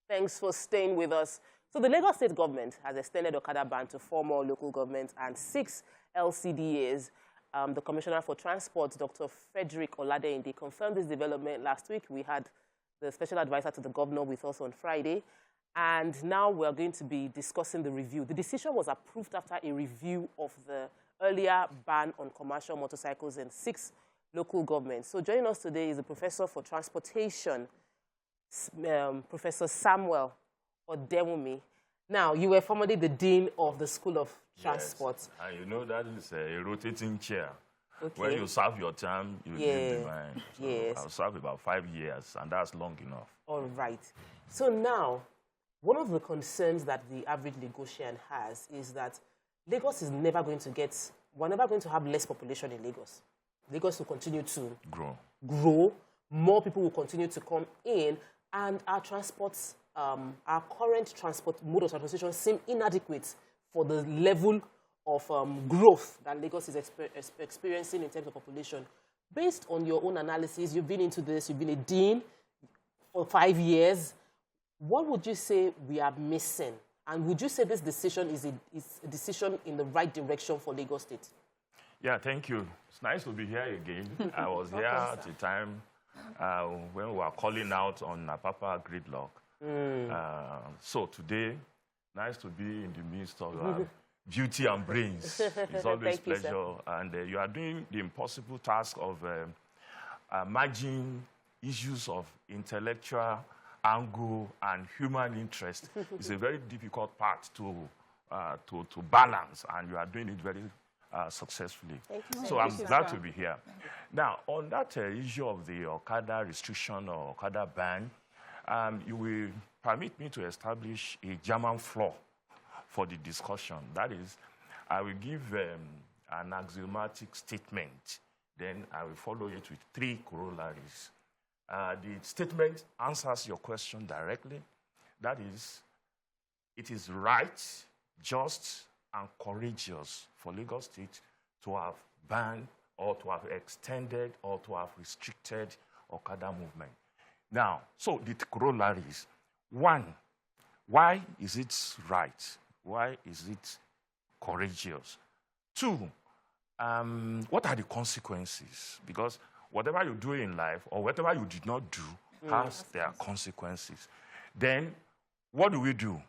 Thanks for staying with us. So the Lagos State government has extended Okada ban to 4 more local governments and 6 LCDAs. The Commissioner for Transport, Dr. Frederic Oladeinde, confirmed this development last week. We had the special advisor to the governor with us on Friday. And now we're going to be discussing the review. The decision was approved after a review of the earlier ban on commercial motorcycles in 6 local governments. So joining us today is the Professor for Transportation, Professor Samuel Odewumi. Now, you were formerly the Dean of the School of Transport. Yes. And you know that is a rotating chair. Okay. When you serve your term, you leave the mind. So yes. I'll serve about 5 years, and that's long enough. All right. So now, one of the concerns that the average Lagosian has is that Lagos is never going to get, we're never going to have less population in Lagos. Lagos will continue to grow. More people will continue to come in, and our transports, our current mode of transportation seem inadequate for the level of growth that Lagos is experiencing in terms of population. Based on your own analysis, you've been into this, you've been a dean for 5 years. What would you say we are missing? And would you say this decision is a decision in the right direction for Lagos State? Yeah, thank you. It's nice to be here again. I was here at the time when we were calling out on Apapa gridlock. So today, nice to be in the midst of beauty and brains. It's always a pleasure. And you are doing the impossible task of merging issues of intellectual angle and human interest. It's a very difficult part to balance, and you are doing it very successfully. So I'm glad to be here. Now, on that issue of the Okada restriction or Okada ban, you will permit me to establish a German flaw for the discussion. That is, I will give an axiomatic statement, then I will follow it with 3 corollaries. The statement answers your question directly. That is, it is right, just, and courageous for Lagos State to have banned or to have extended or to have restricted Okada movement. Now, so the corollaries. 1, why is it right? Why is it courageous? 2, what are the consequences? Because whatever you do in life or whatever you did not do has their consequences. Then, what do we do?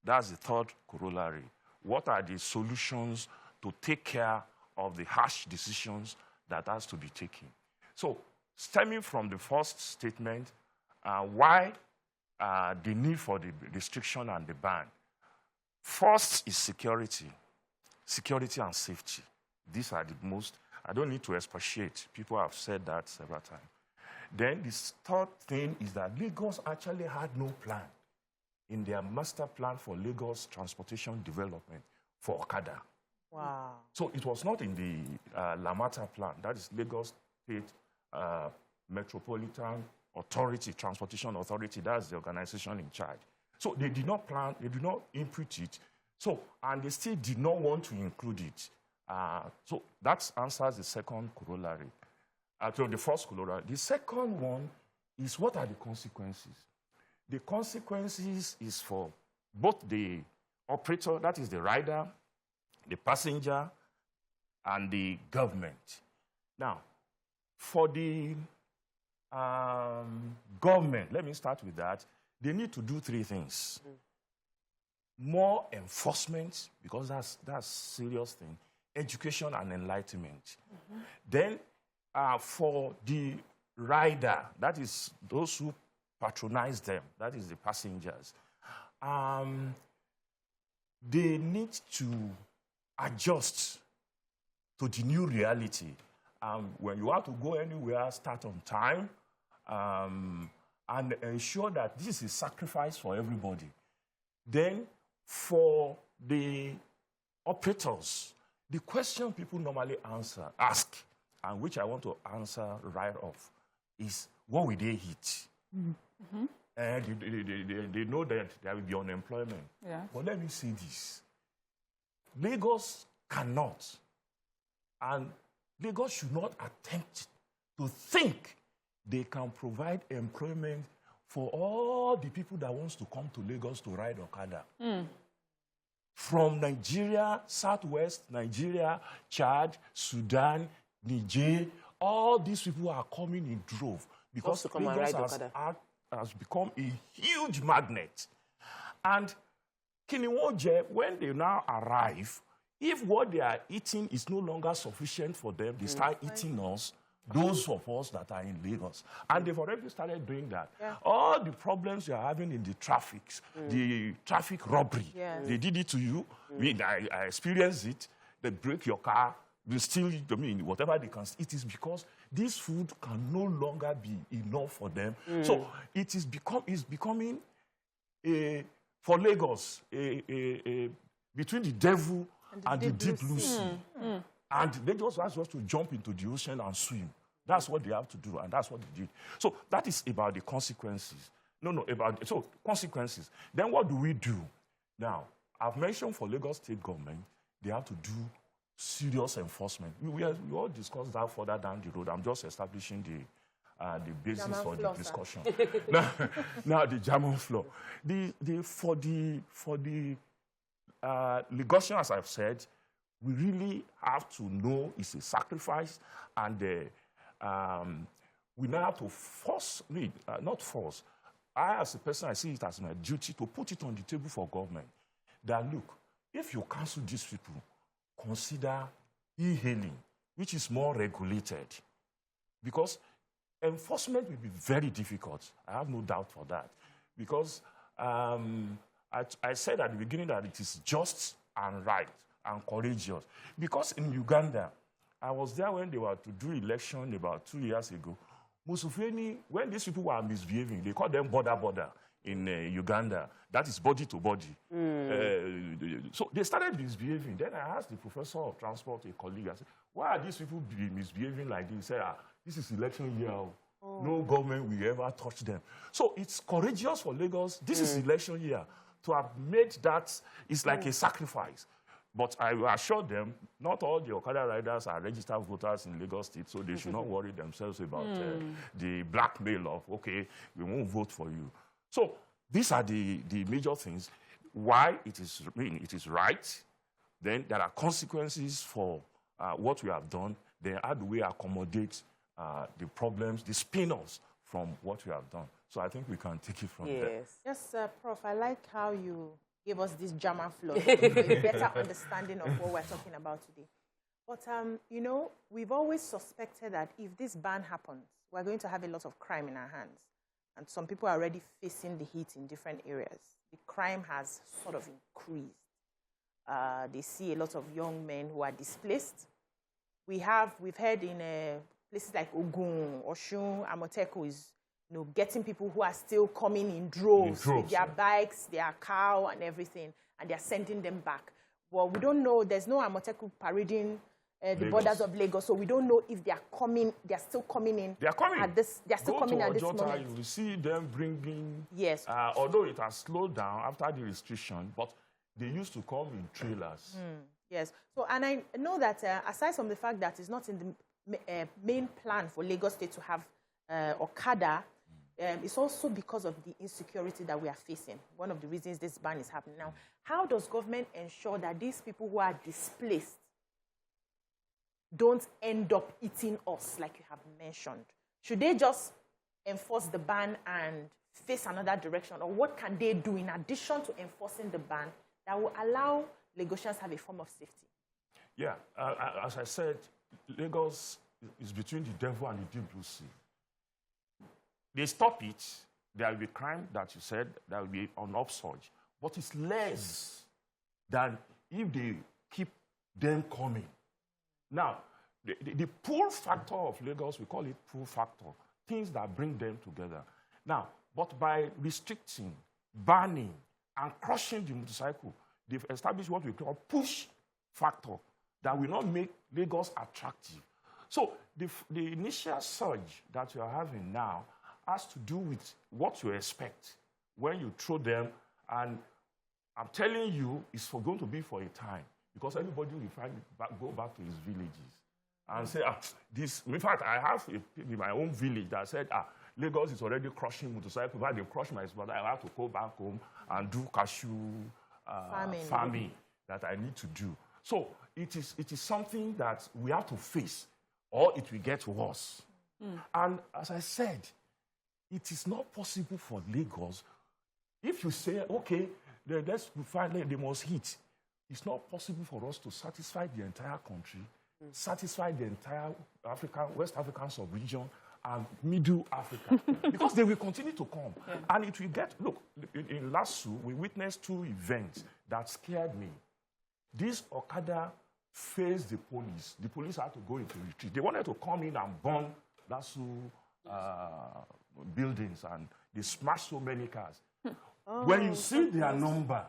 That's the 3rd corollary. What are the solutions to take care of the harsh decisions that has to be taken? So, stemming from the first statement, why the need for the restriction and the ban? First is security and safety. These are the most, I don't need to expatiate. People have said that several times. Then the 3rd thing is that Lagos actually had no plan in their master plan for Lagos transportation development for Okada. Wow. So it was not in the Lamata plan. That is Lagos State Metropolitan Authority, Transportation Authority. That's the organization in charge. So they did not plan, they did not input it. So, and they still did not want to include it. So that answers the 2nd corollary. So the first corollary. The second one is, what are the consequences? The consequences is for both the operator, that is the rider, the passenger, and the government. Now, for the government, let me start with that. They need to do 3 things. More enforcement, because that's a serious thing. Education and enlightenment. Then, for the rider, that is those who patronize them, that is the passengers, they need to adjust to the new reality. When you have to go anywhere, start on time, and ensure that this is sacrifice for everybody. Then, for the operators, the question people normally ask, and which I want to answer right off, is what will they hit? And they know that there will be unemployment. Yeah. But let me say this. Lagos cannot, and Lagos should not attempt to think they can provide employment for all the people that wants to come to Lagos to ride Okada. From Nigeria, Southwest Nigeria, Chad, Sudan, Niger, all these people are coming in drove because Lagos has become a huge magnet. And Kiniwoje, when they now arrive, if what they are eating is no longer sufficient for them, they start eating us, those of us that are in Lagos. And they've already started doing that. Yeah. All the problems you're having in the traffics, the traffic robbery, they did it to you. I experienced it. They break your car, they steal, whatever they can. It is because this food can no longer be enough for them. So it is becoming for Lagos, between the devil and the deep blue sea. And they just ask us to jump into the ocean and swim. That's what they have to do, and that's what they did. So that is about the consequences. So consequences. Then what do we do? Now, I've mentioned for Lagos state government, they have to do serious enforcement. We all discussed that further down the road. I'm just establishing the basis for the discussion. now the German floor. For the Lagosian, as I've said, we really have to know it's a sacrifice, and we now have to not force. I, as a person, I see it as my duty to put it on the table for government that, look, if you cancel these people, consider e-hailing, which is more regulated. Because enforcement will be very difficult. I have no doubt for that. Because I said at the beginning that it is just and right and courageous. Because in Uganda, I was there when they were to do election about 2 years ago. Museveni, when these people were misbehaving, they called them border in Uganda. That is body to body. So they started misbehaving. Then I asked the professor of transport, a colleague, I said, why are these people misbehaving like this? He said, this is election year. No government will ever touch them. So it's courageous for Lagos. This is election year. To have made that is like a sacrifice. But I assure them, not all the Okada riders are registered voters in Lagos State, so they should not worry themselves about the blackmail of, okay, we won't vote for you. So these are the major things. Why it is right. Then there are consequences for what we have done. Then how do we accommodate the problems, the spin-offs from what we have done? So I think we can take it from there. Yes, Prof, I like how you gave us this German flow for a better understanding of what we're talking about today. But, you know, we've always suspected that if this ban happens, we're going to have a lot of crime in our hands. And some people are already facing the heat in different areas. The crime has sort of increased. They see a lot of young men who are displaced. We've heard in places like Ogun, Oshun, Amoteco is getting people who are still coming in droves with their bikes, their cow, and everything, and they're sending them back. Well, we don't know. There's no Amoteco parading the borders of Lagos, so we don't know if they are coming. They are still coming in. They are coming. They are still coming at this moment. You will see them bringing. Yes. Although it has slowed down after the restriction, but they used to come in trailers. Yes. So, and I know that aside from the fact that it's not in the main plan for Lagos State to have Okada. It's also because of the insecurity that we are facing. One of the reasons this ban is happening now. How does government ensure that these people who are displaced don't end up eating us, like you have mentioned? Should they just enforce the ban and face another direction? Or what can they do in addition to enforcing the ban that will allow Lagosians have a form of safety? Yeah, as I said, Lagos is between the devil and the deep blue sea. They stop it, there will be crime that you said, there will be an upsurge. But it's less than if they keep them coming. Now, the pull factor of Lagos, we call it pull factor, things that bring them together. Now, but by restricting, banning, and crushing the motorcycle, they've established what we call push factor that will not make Lagos attractive. So the initial surge that you are having now has to do with what you expect when you throw them, and I'm telling you, it's going to be for a time, because everybody will go back to his villages and say, this. In fact, I have in my own village that said, Lagos is already crushing motorcycles. While they crush my brother, I have to go back home and do cashew farming that I need to do. So it is something that we have to face, or it will get worse. And as I said, it is not possible for Lagos. If you say, okay, let's find they must hit, it's not possible for us to satisfy the entire country, satisfy the entire West African sub-region, and Middle Africa, because they will continue to come. Yeah. And it will get, look, in Lasso, we witnessed 2 events that scared me. This Okada faced the police. The police had to go into retreat. They wanted to come in and burn Lasso buildings, and they smashed so many cars. When you see their number,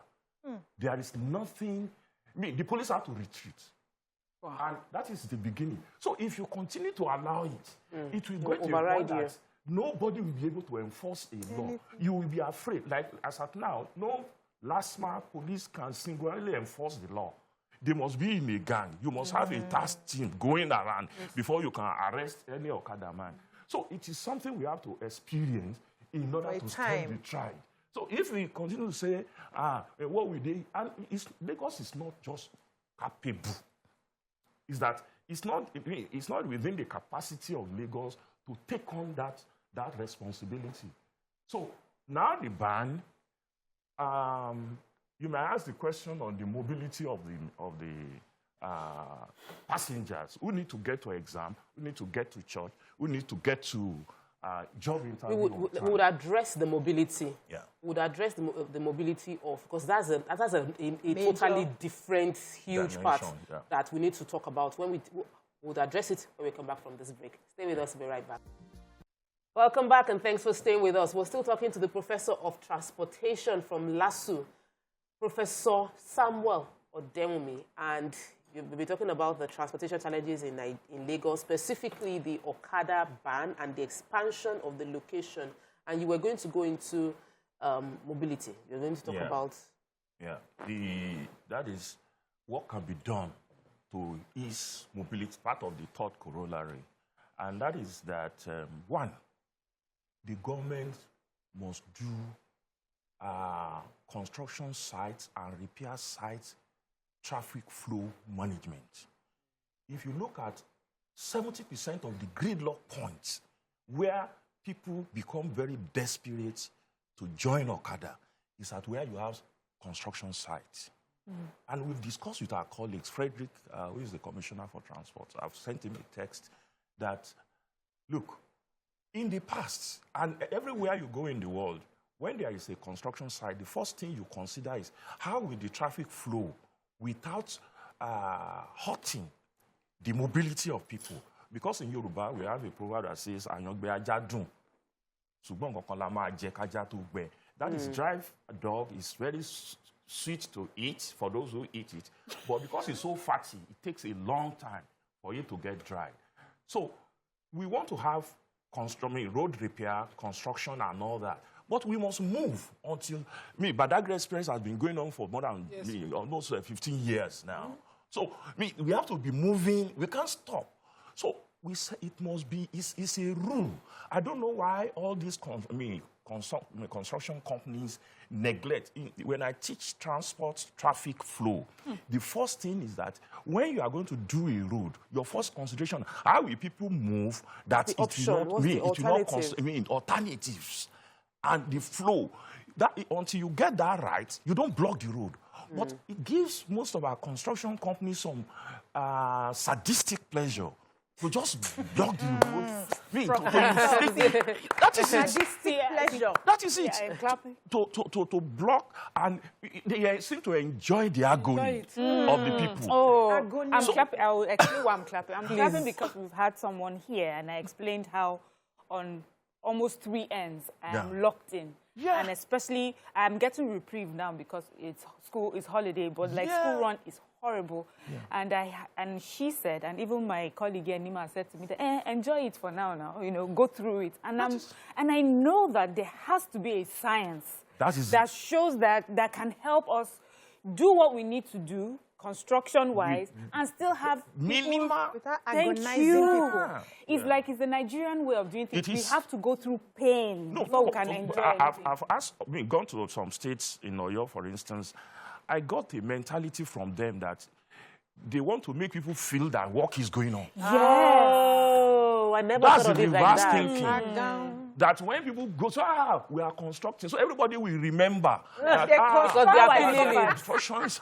there is nothing. I mean, the police had to retreat. Wow. And that is the beginning. So if you continue to allow it, it will go to a point that nobody will be able to enforce a law. You will be afraid. Like, as at now, no LASMA police can singularly enforce the law. They must be in a gang. You must have a task team going around before you can arrest any Okada man. So it is something we have to experience in order to stem the tide. So if we continue to say, what we did, and Lagos is not just capable. Is that it's not within the capacity of Lagos to take on that responsibility. So now the ban, you may ask the question on the mobility of the passengers who need to get to exam, who need to get to church, who need to get to job interview. We would address the mobility. Yeah. We would address the mobility of, because that's a totally different, huge part that we need to talk about. When we would address it when we come back from this break. Stay with us, we'll be right back. Welcome back, and thanks for staying with us. We're still talking to the Professor of Transportation from LASU, Professor Samuel Odewumi, and we'll be talking about the transportation challenges in Lagos, specifically the Okada ban and the expansion of the location. And you were going to go into mobility. You're going to talk about... Yeah, that is what can be done to ease mobility, part of the third corollary. And that is that, one, the government must do construction sites and repair sites traffic flow management. If you look at 70% of the gridlock points where people become very desperate to join Okada is at where you have construction sites. And we've discussed with our colleagues, Frederic, who is the Commissioner for Transport. I've sent him a text that, look, in the past, and everywhere you go in the world, when there is a construction site, the first thing you consider is how will the traffic flow without hurting the mobility of people. Because in Yoruba, we have a proverb that says, that is, drive a dog is very sweet to eat for those who eat it. But because it's so fatty, it takes a long time for it to get dried. So we want to have road repair, construction, and all that. But we must move until... Badagry Express has been going on for more than almost 15 years now. So we have to be moving. We can't stop. So we say it must be... It's a rule. I don't know why all these construction companies neglect. When I teach transport traffic flow, the first thing is that when you are going to do a road, your first consideration, how will people move that it will not alternatives. And the flow, that until you get that right, you don't block the road. But it gives most of our construction companies some sadistic pleasure to just block the road. That is it. That is it. To block, and they seem to enjoy the agony of the people. Oh, I'm clapping. I will explain why I'm clapping. I'm clapping because we've had someone here, and I explained how on almost 3 ends I am locked in. And especially, I'm getting reprieve now because school is holiday, but like school run is horrible. And she said, and even my colleague Nima said to me, that, enjoy it for now, go through it. And I know that there has to be a science that shows that can help us do what we need to do, construction-wise, and still have minimal. Without Thank agonizing you. people. It's like it's the Nigerian way of doing things. It We is. have to go through pain before we can enjoy anything. I've gone to some states in Oyo, for instance. I got a mentality from them that they want to make people feel that work is going on. Yes. Oh, I never That's thought the of it like reverse that. thinking. That when people go, so, we are constructing, so everybody will remember that, Because they are feeling it. constructions.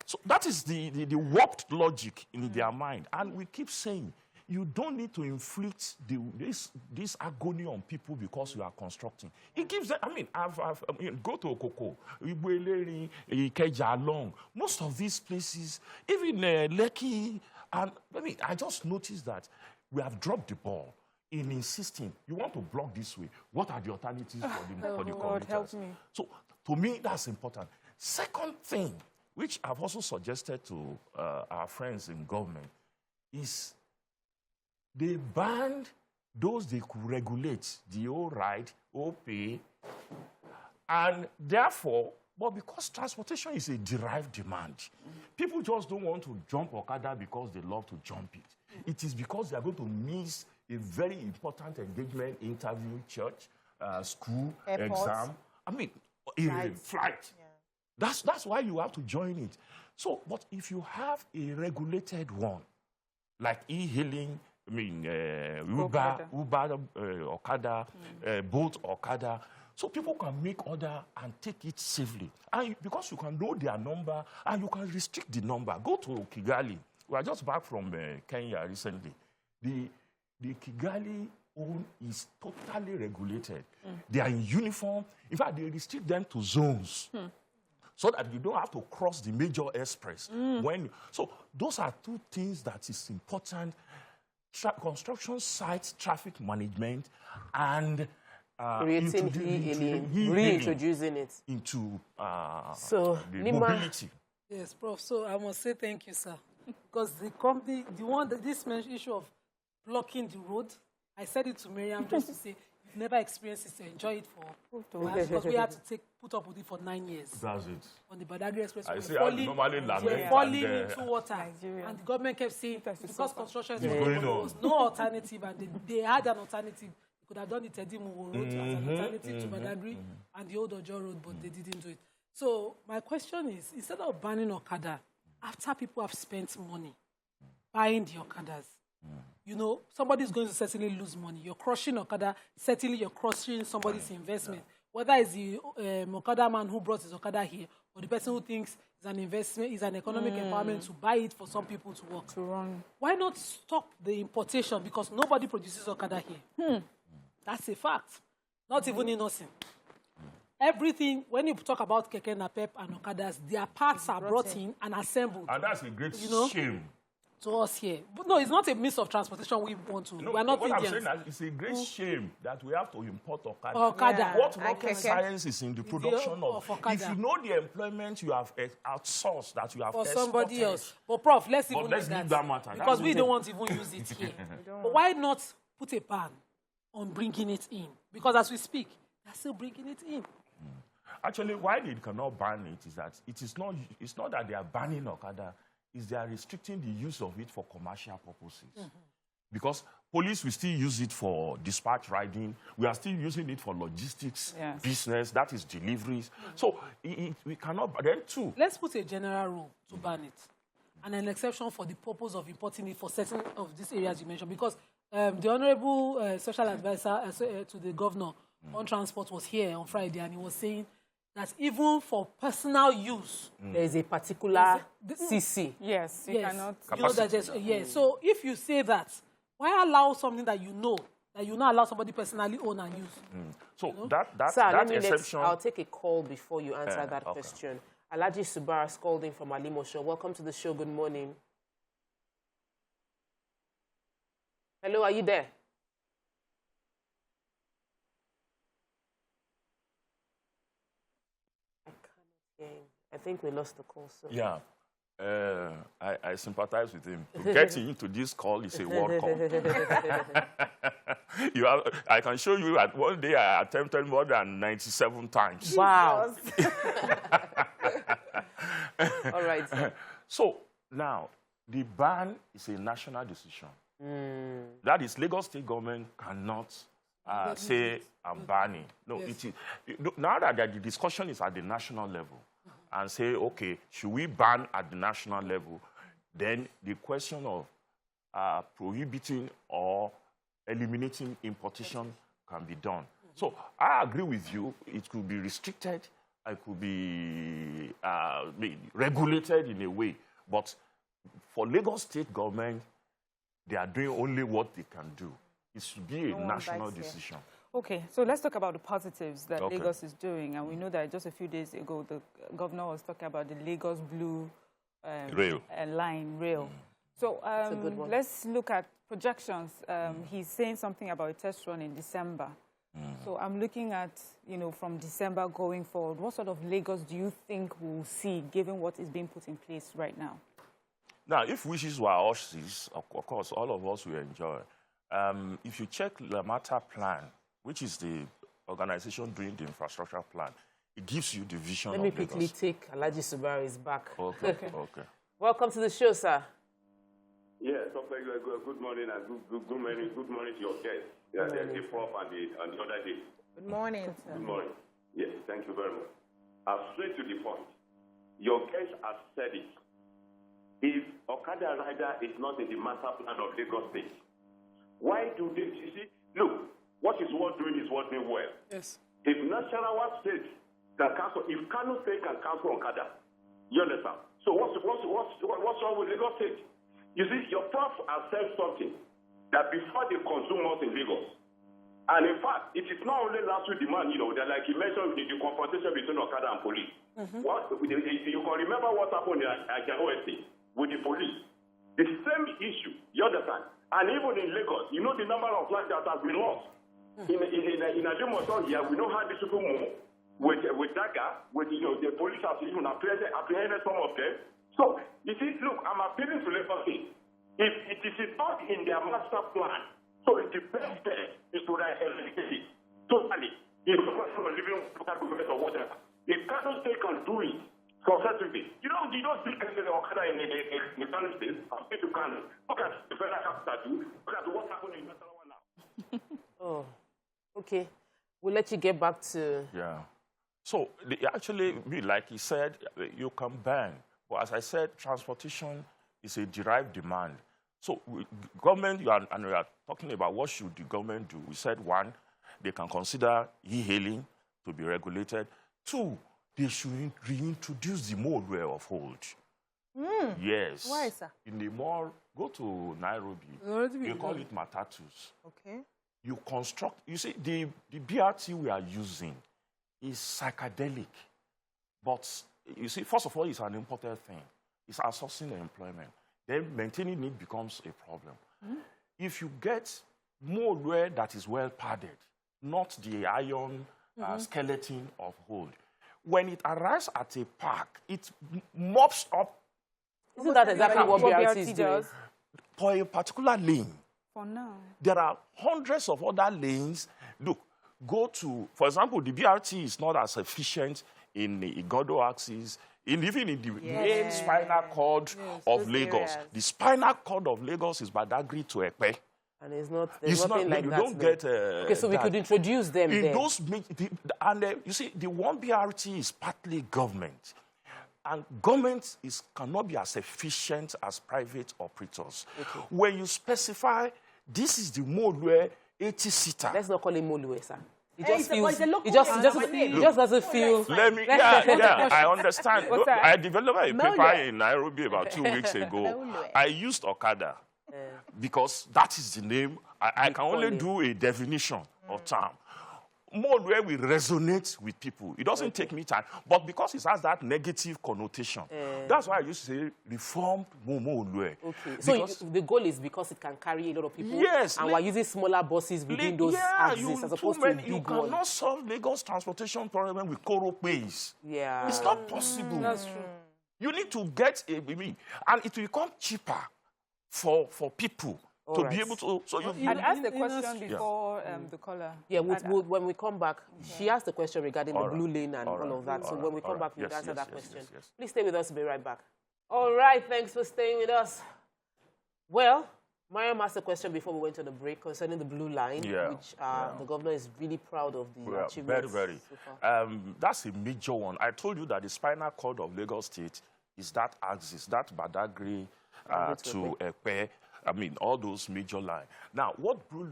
So that is the warped logic in their mind. And we keep saying, you don't need to inflict this agony on people because you are constructing. It gives them, I mean, go to Okoko, Ibueleri, Ikeja along. Most of these places, even Lekki, and I mean, I just noticed that we have dropped the ball in insisting, you want to block this way. What are the alternatives for the Lord, help commuters? me. So, to me, that's important. Second thing, which I've also suggested to our friends in government, is they banned those they could regulate, the old ride, old pay, and therefore, but because transportation is a derived demand, people just don't want to jump Okada because they love to jump it. It is because they are going to miss a very important engagement, interview, church, school, Airport. exam. I mean, a flight. Yeah. That's why you have to join it. So, but if you have a regulated one, like e-hailing, I mean, Uber, Okada, Bolt Okada, so people can make order and take it safely. And because you can know their number and you can restrict the number. Go to Kigali. We are just back from Kenya recently. The Kigali own is totally regulated. They are in uniform. In fact, they restrict them to zones. So that you don't have to cross the major express. So those are two things that is important. Construction sites, traffic management, and creating reintroducing it into so the mobility. Yes, Prof. So I must say thank you, sir. Because the company, this issue of blocking the road, I said it to Miriam just to say, you've never experienced it, to enjoy it because we had to put up with it for 9 years. That's it. On the Badagry Express, I we see were how falling, normally falling into water. And the government kept saying, because construction is going there on. was no alternative, and they had an alternative. They could have done the Tedimuwo Road as an alternative to Badagry and the old Ojo Road, but they didn't do it. So my question is, instead of banning Okada, after people have spent money buying the Okadas, you know, somebody's going to certainly lose money. You're crushing Okada, certainly you're crushing somebody's investment. Whether it's the Okada man who brought his Okada here, or the person who thinks it's an investment, is an economic empowerment to buy it for some people to work. To run. Why not stop the importation? Because nobody produces Okada here. That's a fact. Not even in Osin. Everything, when you talk about Keke Napep and Okadas, their parts are brought in and assembled. And that's a great shame. To us here. But no, it's not a means of transportation we want to. No, we are not what Indians. I'm saying is it's a great shame that we have to import Okada. Okada. Yeah. What And rocket Keke. science is in the production of Okada. If you know the employment you have outsourced, that you have For exported, somebody else. But Prof, let's even let's leave leave that matter. Because That's we it. don't want to even use it here. But why not put a ban on bringing it in? Because as we speak, they're still bringing it in. Actually, why they cannot ban it is that it's not that they are banning Okada, it's they are restricting the use of it for commercial purposes. Because police will still use it for dispatch riding. We are still using it for logistics, business, that is deliveries. So we cannot, but then too. Let's put a general rule to ban it. And an exception for the purpose of importing it for certain of these areas you mentioned. Because the Honorable Social Advisor to the Governor on Transport was here on Friday, and he was saying that even for personal use, there is a particular CC. Yes, you cannot. You know that there's, so if you say that, why allow something that you know not allow somebody personally own and use? So you know? that Sir, that exception. I'll take a call before you answer that question. Alhaji Subara calling from Alimosho. Welcome to the show. Good morning. Hello, are you there? I think we lost the call. So. Yeah. I sympathize with him. To get into this call is a world call. I can show you that one day I attempted more than 97 times. Wow. All right. Sir. So now, the ban is a national decision. That is, Lagos State government cannot say, I'm banning. No, it is. Now that the discussion is at the national level, and say, okay, should we ban at the national level? Then the question of prohibiting or eliminating importation can be done. So I agree with you. It could be restricted. It could be regulated in a way. But for Lagos State government, they are doing only what they can do. It should be a national decision. Okay, so let's talk about the positives that Lagos is doing. And we know that just a few days ago, the governor was talking about the Lagos Blue rail. So let's look at projections. He's saying something about a test run in December. So I'm looking at, from December going forward, what sort of Lagos do you think we'll see, given what is being put in place right now? Now, if wishes were horses, of course, all of us will enjoy. If you check the matter plan, which is the organization doing the infrastructure plan, it gives you the vision of Lagos. Let me quickly take Alhaji Subaru is back. Okay. Welcome to the show, sir. Yes, good morning and good morning to your guests. The Prof and the other day. Good morning, sir. Good morning. Yes, thank you very much. Straight to the point. Your guests have said it. If Okada rider is not in the master plan of Lagos State, why do they? You see, look, what is worth doing is worth doing well. Yes. If National State can cancel, if Kano State can cancel Okada, you understand? So what's wrong with Lagos State? You see, your prof has said something that before they consume us in Lagos, and in fact, it is not only last week demand, that like you mentioned, the confrontation between Okada and police. You can remember what happened at OST with the police. The same issue, you understand? And even in Lagos, the number of lives that have been lost. In Ajumoto here, we know how these people move with Daga, the police have even apprehended some of them. So, you see, look, I'm appealing to Lagos State. If it is not in their master plan, so the best thing is to eliminate it totally. If the person is living with local government or whatever, if Kano State can do it successfully, you don't speak of Okada in the Kano State. I'm going to Kano. Look at the federal capital. Look at what's happening in Nasarawa now. Oh, okay. We'll let you get back to... Yeah. So, actually, like he said, you can ban. But as I said, transportation is a derived demand. So government, we are talking about what should the government do. We said, one, they can consider e-hailing to be regulated. Two, they should reintroduce the mode of hold. Yes. Why, sir? In the mall, go to Nairobi. You call it matatus. Okay. You construct, you see, the BRT we are using is psychedelic. But you see, first of all, it's an imported thing. It's outsourcing employment. Then maintaining it becomes a problem. If you get mode that is well padded, not the iron skeleton of hold, when it arrives at a park, it mops up. Isn't that exactly what BRT does? For a particular lane. For now. There are hundreds of other lanes. Look, go to, for example, the BRT is not as efficient in the Igodo axis, even in the main spinal cord of Lagos. The spinal cord of Lagos is Badagry to Ekpe. And there's nothing like you that. You don't get... okay, so we could introduce them in there. You see, the one BRT is partly government. And government cannot be as efficient as private operators. Okay. When you specify, this is the mode where 80-seater... Let's not call it Molue, sir. It just doesn't feel... I understand. I developed a paper in Nairobi about 2 weeks ago. I used Okada because that is the name. I can only do a definition of term. More where we resonate with people. It doesn't take me time. But because it has that negative connotation, that's why I used to say reformed Momo. Okay. So the goal is because it can carry a lot of people. Yes. And we're using smaller buses within those axes as opposed to a big You cannot solve Lagos transportation problem with Koro Pays. Yeah. It's not possible. That's true. You need to get and it will become cheaper for people. To be able to... So I'd asked the question before the caller. Yeah, when we come back, she asked the question regarding the blue lane and all of that. So when we come back, we'll answer that question. Please stay with us. We'll be right back. All right, thanks for staying with us. Well, Mariam asked a question before we went on the break concerning the blue line, which the governor is really proud of the achievements. Very. That's a major one. I told you that the spinal cord of Lagos State is that axis, that Badagry to Epe. I mean, all those major lines. Now, what blue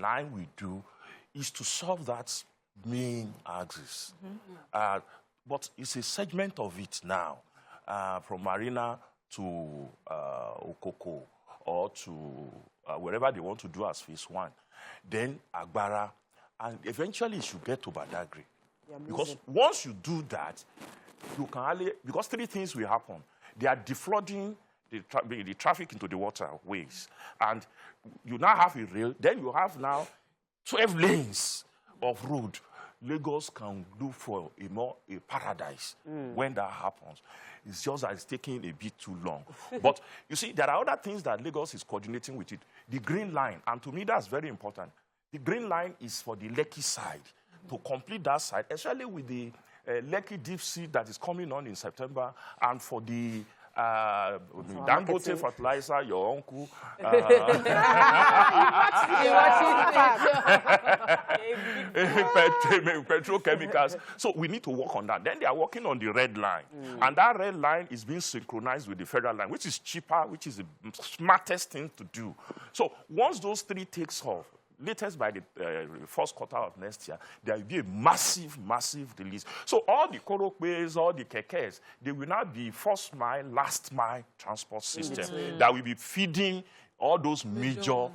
line we do is to solve that main axis. But it's a segment of it now, from Marina to Okoko, or to wherever they want to do as phase 1. Then Agbara, and eventually it should get to Badagry. Because once you do that, you can only, because 3 things will happen. They are deflooding the traffic into the waterways. And you now have a rail, then you have now 12 lanes of road. Lagos can look for a paradise when that happens. It's just that it's taking a bit too long. But you see, there are other things that Lagos is coordinating with it. The green line, and to me that's very important. The green line is for the Lekki side, to complete that side, especially with the Lekki deep sea that is coming on in September, and for the Dangote fertilizer, your uncle. Petrochemicals. So we need to work on that. Then they are working on the red line. And that red line is being synchronized with the federal line, which is cheaper, which is the smartest thing to do. So once those 3 takes off, latest by the first quarter of next year, there will be a massive release. So all the Korokways, all the Kekes, they will now be first mile, last mile transport system that will be feeding all those major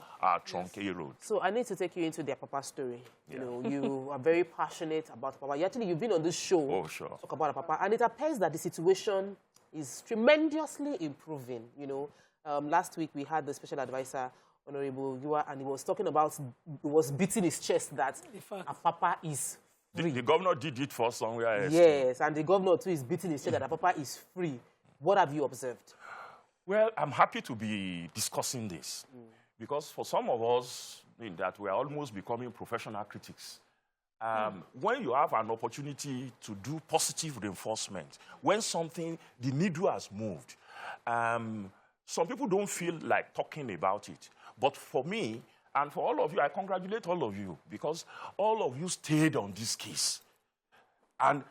truncated roads. So I need to take you into their Papa story. You know, you are very passionate about Papa. You've been on this show. Oh, sure. Talk about Papa. And it appears that the situation is tremendously improving. You know, last week we had the special advisor, Honorable Yua, and he was talking about, he was beating his chest that Papa is free. The governor did it for somewhere else. Yes, and the governor too is beating his chest that Papa is free. What have you observed? Well, I'm happy to be discussing this because for some of us, that we are almost becoming professional critics. When you have an opportunity to do positive reinforcement, when something, the needle has moved, some people don't feel like talking about it. But for me, and for all of you, I congratulate all of you because all of you stayed on this case. And,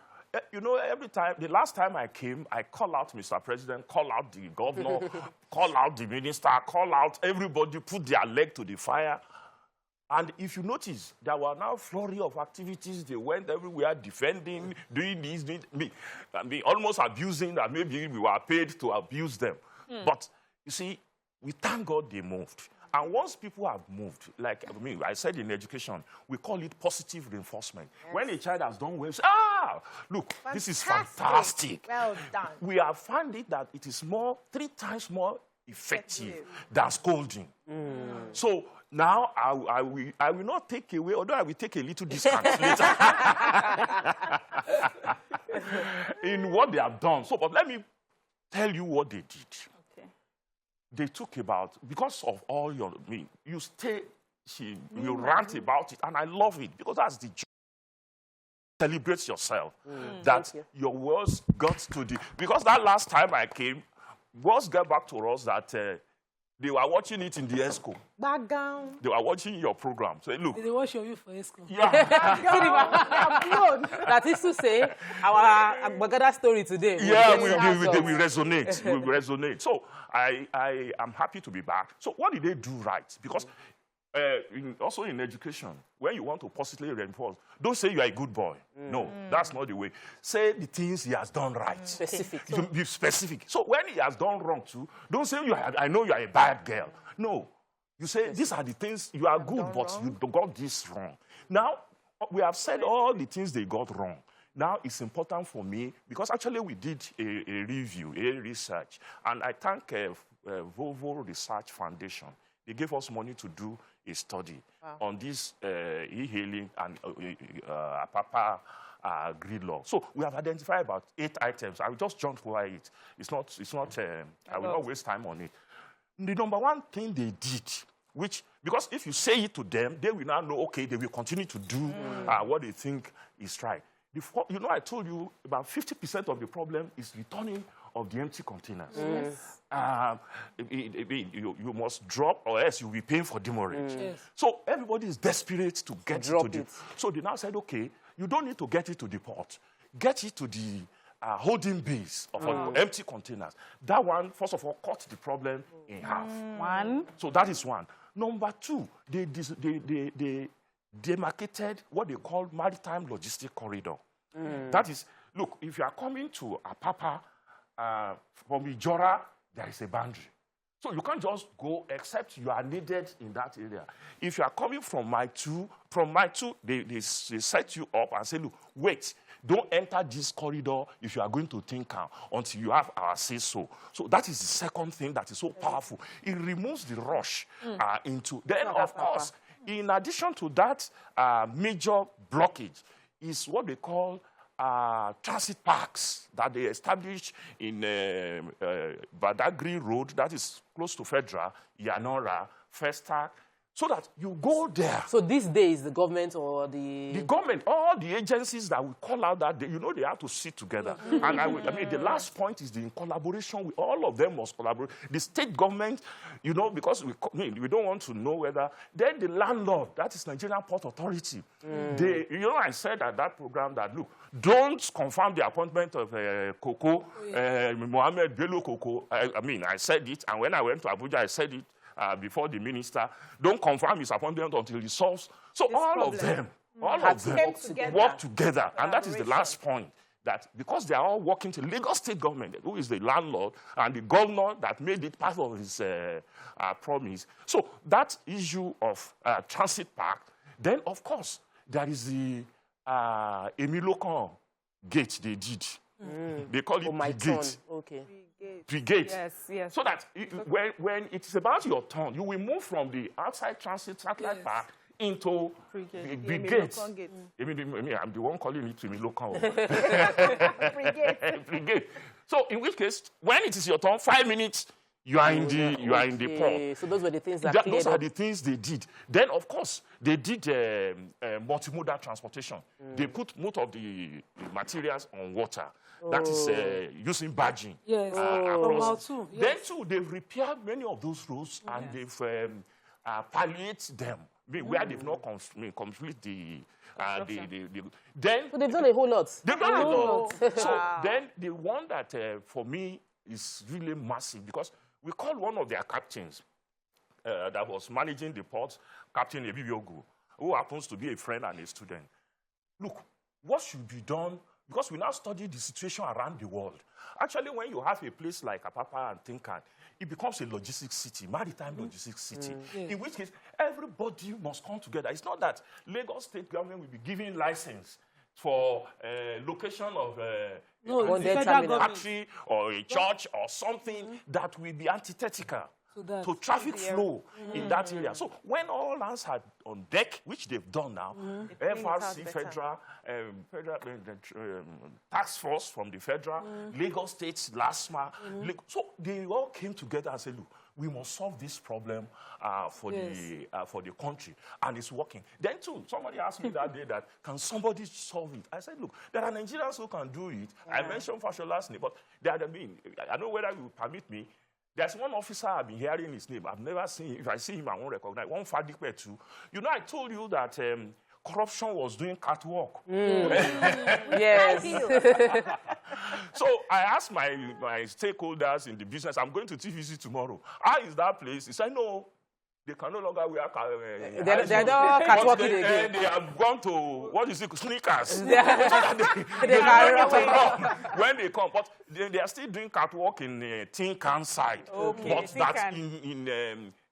you know, every time, the last time I came, I call out Mr. President, call out the governor, call out the minister, call out everybody, put their leg to the fire. And if you notice, there were now a flurry of activities. They went everywhere defending, doing this, almost abusing that maybe we were paid to abuse them. But, you see, we thank God they moved. And once people have moved, like I said in education, we call it positive reinforcement. Yes. When a child has done well, say, look, this is fantastic. Well done. We have found it that it is 3 times more effective than scolding. So now I will not take away, although I will take a little discount later in what they have done. So, but let me tell you what they did. They took about, because of all your, you rant about it, and I love it, because that's the joy. Celebrate yourself, that your words got to the, because that last time I came, words got back to us that they were watching it in the ESCO. Background. They were watching your program. So look. Did they watch you for ESCO? Yeah. That is to say, our Okada story today. Yeah, we resonate. We resonate. So I am happy to be back. So what did they do right? Because also in education, when you want to positively reinforce, don't say you are a good boy. No, that's not the way. Say the things he has done right. Specific. Be specific. So when he has done wrong too, don't say I know you are a bad girl. No. You say these are the things you are good, but you got this wrong. Now, we have said all the things they got wrong. Now it's important for me, because actually we did a review, a research, and I thank Volvo Research Foundation. They gave us money to do a study on this e-hailing and Papa grid law. So we have identified about 8 items. I will just jump over it. It's not. I will not waste time on it. The number one thing they did, which, because if you say it to them, they will now know, okay, they will continue to do what they think is right. You know, I told you about 50% of the problem is returning of the empty containers. You must drop, or else you'll be paying for demurrage. So everybody is desperate to get it to the... So they now said, okay, you don't need to get it to the port. Get it to the holding base of empty containers. That one, first of all, cut the problem in half. So that is one. Number two, they demarcated what they call maritime logistic corridor. That is, look, if you are coming to Apapa from Ijora, there is a boundary. So you can't just go except you are needed in that area. If you are coming from Mile 2, they set you up and say, look, wait, don't enter this corridor if you are going to Tinkan until you have our say-so. So that is the second thing that is so powerful. It removes the rush into... Then, of course, in addition to that major blockage is what they call transit parks that they established in Badagry Road, that is close to Fedra, Yanora, Festac, so that you go there. So these days, the government or the... The government, all the agencies that will call out that, they have to sit together. And I mean, the last point is in collaboration with all of them must collaborate. The state government, because we don't want to know whether... Then the landlord, that is Nigerian Port Authority. They, I said at that program that, look, don't confirm the appointment of Koko, Mohammed Bello Koko. I said it, and when I went to Abuja, I said it. Before the minister, don't confirm his appointment until he solves. So all of them work together. And that is the last point, that because they are all working to Lagos State government, who is the landlord, and the governor that made it part of his promise. So that issue of transit park, then of course, there is the Emilokan gate they did. They call it Brigade. Okay. Brigade. Yes. So that when it is about your turn, you will move from the outside transit satellite park into Brigade. I'm the one calling it Emilokan. Brigade. So in which case, when it is your turn, 5 minutes, you are in the port. So those were the things that those are the things they did. Then, of course, they did multimodal transportation. They put most of the materials on water. That is using barging. Yes. Then, too, they've repaired many of those roads and they've palliated them where they've not complete the... Then, so they've done a whole lot. They've done a lot. So then the one that, for me, is really massive, because we called one of their captains that was managing the port, Captain Ebibiogu, who happens to be a friend and a student. Look, what should be done? Because we now study the situation around the world. Actually, when you have a place like Apapa and Tinkan, it becomes a logistics city, maritime logistics city, in which case everybody must come together. It's not that Lagos State government will be giving license for location of a factory or a church or something that will be antithetical to traffic flow in that area. So when all hands are on deck, which they've done now, FRC, Federal Task Force from the Federal, Lagos State, LASMA, so they all came together and said, look, we must solve this problem for the country, and it's working. Then too, somebody asked me that day that, can somebody solve it? I said, look, there are Nigerians who can do it. I mentioned Fashola's name, but I don't know whether you will permit me. There's one officer I've been hearing his name. I've never seen him. If I see him, I won't recognize. One Fadikwe too. I told you that corruption was doing catwalk. Yes. So I asked my stakeholders in the business, I'm going to TVC tomorrow. How is that place? He said, no, they can no longer wear they're not catwalking again. They have gone to, sneakers. They when they come. But they are still doing catwalk in Tinkan side. Okay. But that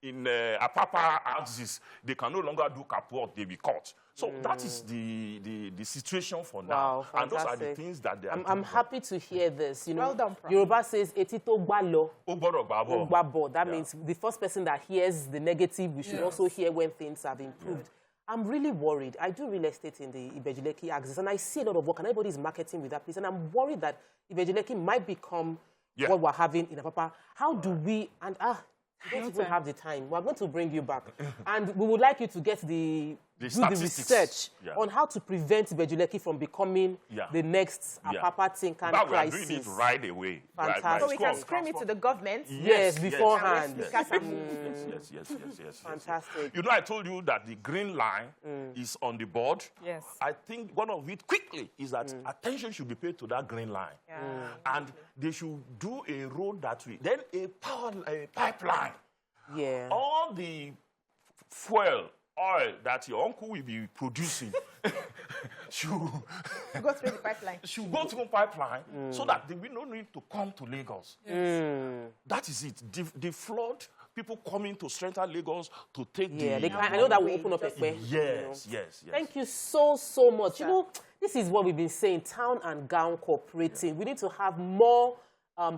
in Apapa houses, they can no longer do catwalk, they be caught. So that is the situation for now. Wow, and those are the things that they are I'm happy to hear this. Well done, Prof. Yoruba says, Etito Gbalo. Ogboro. That means the first person that hears the negative, we should also hear when things have improved. I'm really worried. I do real estate in the Ibejuleki axis, and I see a lot of work, and everybody is marketing with that place. And I'm worried that Ibejuleki might become what we're having in Apapa. How do we, we don't even have the time. We're going to bring you back. And we would like you to get the do the research on how to prevent Bejuleki from becoming the next Apapa Tinkan crisis. We are doing it right away. Fantastic. So we can scream it to the government? Yes, beforehand. Yes. Fantastic. You know, I told you that the green line is on the board. Yes. I think one of it quickly is that attention should be paid to that green line. And they should do a road that way. Then a pipeline. Yeah. All the fuel, oil that your uncle will be producing should go through the pipeline. Should go through pipeline so that they will not need to come to Lagos. That is it. The flood, people coming to strengthen Lagos to take I know that will open up a way. Yes. Thank you so much. You know, this is what we've been saying, town and gown cooperating. We need to have more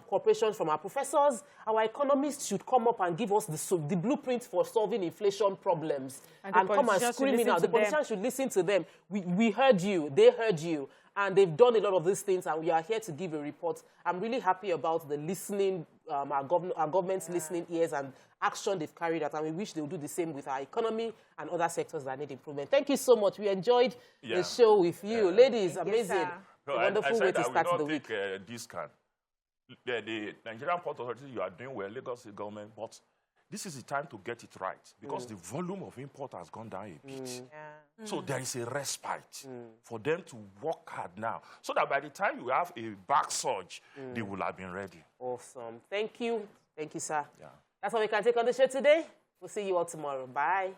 cooperation from our professors. Our economists should come up and give us the blueprint for solving inflation problems and come and scream it out. The politicians should listen to them. We heard you, they heard you, and they've done a lot of these things, and we are here to give a report. I'm really happy about the listening, our government's listening ears and action they've carried out, and we wish they would do the same with our economy and other sectors that need improvement. Thank you so much. We enjoyed the show with you. Ladies, amazing. Wonderful way to start the week. Discount. The Nigerian Port Authority, you are doing well, Lagos State government, but this is the time to get it right because the volume of import has gone down a bit. So there is a respite for them to work hard now so that by the time you have a back surge, they will have been ready. Awesome. Thank you. Thank you, sir. That's all we can take on the show today. We'll see you all tomorrow. Bye.